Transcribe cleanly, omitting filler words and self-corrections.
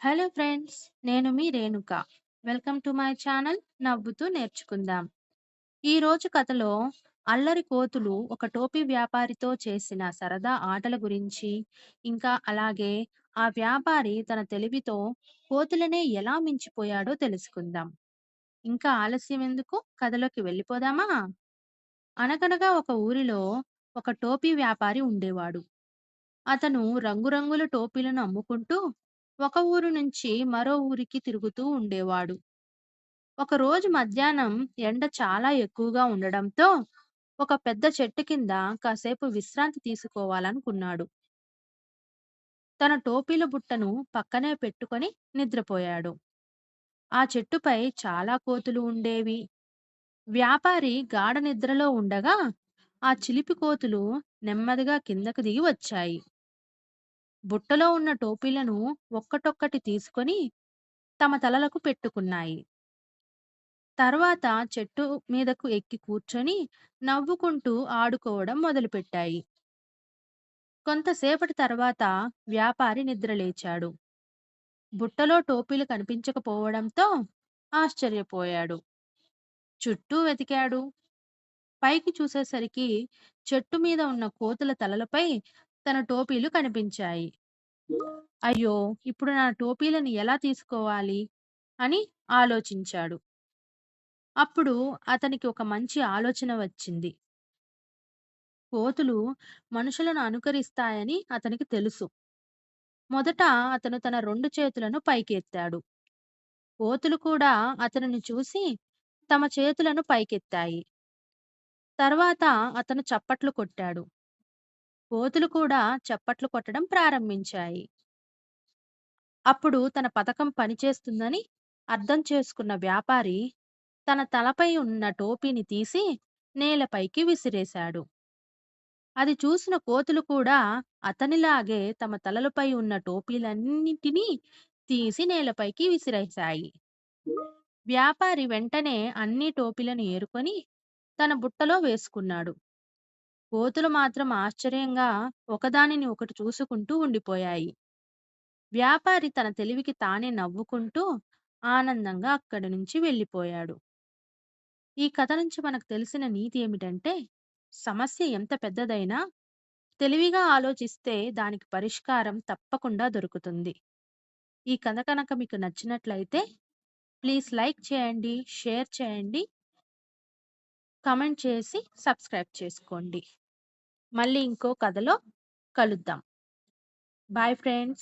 Hello friends, నేను మీ Renuka. Welcome to my channel నవ్వుతూ నేర్చుకుందాం. ఈ రోజు కథలో అల్లరి కోతులు ఒక టోపీ వ్యాపారితో చేసిన సరదా ఆటల గురించి, ఇంకా అలాగే ఆ వ్యాపారి తన తెలివితో కోతులనే ఎలా మించిపోయాడో తెలుసుకుందాం. ఇంకా ఆలస్యం ఎందుకు, కథలోకి వెళ్ళిపోదామా? అనగనగా ఒక ఊరిలో ఒక టోపీ వ్యాపారి ఉండేవాడు. అతను రంగురంగుల టోపీలను అమ్ముకుంటూ ఒక ఊరు నుంచి మరో ఊరికి తిరుగుతూ ఉండేవాడు. ఒకరోజు మధ్యాహ్నం ఎండ చాలా ఎక్కువగా ఉండడంతో ఒక పెద్ద చెట్టు కింద కాసేపు విశ్రాంతి తీసుకోవాలనుకున్నాడు. తన టోపీల బుట్టను పక్కనే పెట్టుకొని నిద్రపోయాడు. ఆ చెట్టుపై చాలా కోతులు ఉండేవి. వ్యాపారి గాఢ నిద్రలో ఉండగా ఆ చిలిపి కోతులు నెమ్మదిగా కిందకు దిగి వచ్చాయి. బుట్టలో ఉన్న టోపీలను ఒక్కటొక్కటి తీసుకొని తమ తలలకు పెట్టుకున్నాయి. తర్వాత చెట్టు మీదకు ఎక్కి కూర్చొని నవ్వుకుంటూ ఆడుకోవడం మొదలుపెట్టాయి. కొంతసేపటి తర్వాత వ్యాపారి నిద్రలేచాడు. బుట్టలో టోపీలు కనిపించకపోవడంతో ఆశ్చర్యపోయాడు. చుట్టూ వెతికాడు. పైకి చూసేసరికి చెట్టు మీద ఉన్న కోతుల తలలపై తన టోపీలు కనిపించాయి. అయ్యో! ఇప్పుడు నా టోపీలను ఎలా తీసుకోవాలి అని ఆలోచించాడు. అప్పుడు అతనికి ఒక మంచి ఆలోచన వచ్చింది. కోతులు మనుషులను అనుకరిస్తాయని అతనికి తెలుసు. మొదట అతను తన 2 చేతులను పైకెత్తాడు. కోతులు కూడా అతనిని చూసి తమ చేతులను పైకెత్తాయి. తర్వాత అతను చప్పట్లు కొట్టాడు. కోతులు కూడా చప్పట్లు కొట్టడం ప్రారంభించాయి. అప్పుడు తన పథకం పనిచేస్తుందని అర్థం చేసుకున్న వ్యాపారి తన తలపై ఉన్న టోపీని తీసి నేలపైకి విసిరేశాడు. అది చూసిన కోతులు కూడా అతనిలాగే తమ తలలపై ఉన్న టోపీలన్నింటినీ తీసి నేలపైకి విసిరేశాయి. వ్యాపారి వెంటనే అన్ని టోపీలను ఏరుకొని తన బుట్టలో వేసుకున్నాడు. కోతులు మాత్రం ఆశ్చర్యంగా ఒకదానిని ఒకటి చూసుకుంటూ ఉండిపోయాయి. వ్యాపారి తన తెలివికి తానే నవ్వుకుంటూ ఆనందంగా అక్కడి నుంచి వెళ్ళిపోయాడు. ఈ కథ నుంచి మనకు తెలిసిన నీతి ఏమిటంటే, సమస్య ఎంత పెద్దదైనా తెలివిగా ఆలోచిస్తే దానికి పరిష్కారం తప్పకుండా దొరుకుతుంది. ఈ కథ కనుక మీకు నచ్చినట్లయితే ప్లీజ్ లైక్ చేయండి, షేర్ చేయండి, కమెంట్ చేసి సబ్స్క్రైబ్ చేసుకోండి. మళ్ళీ ఇంకో కథలో కలుద్దాం. Bye friends.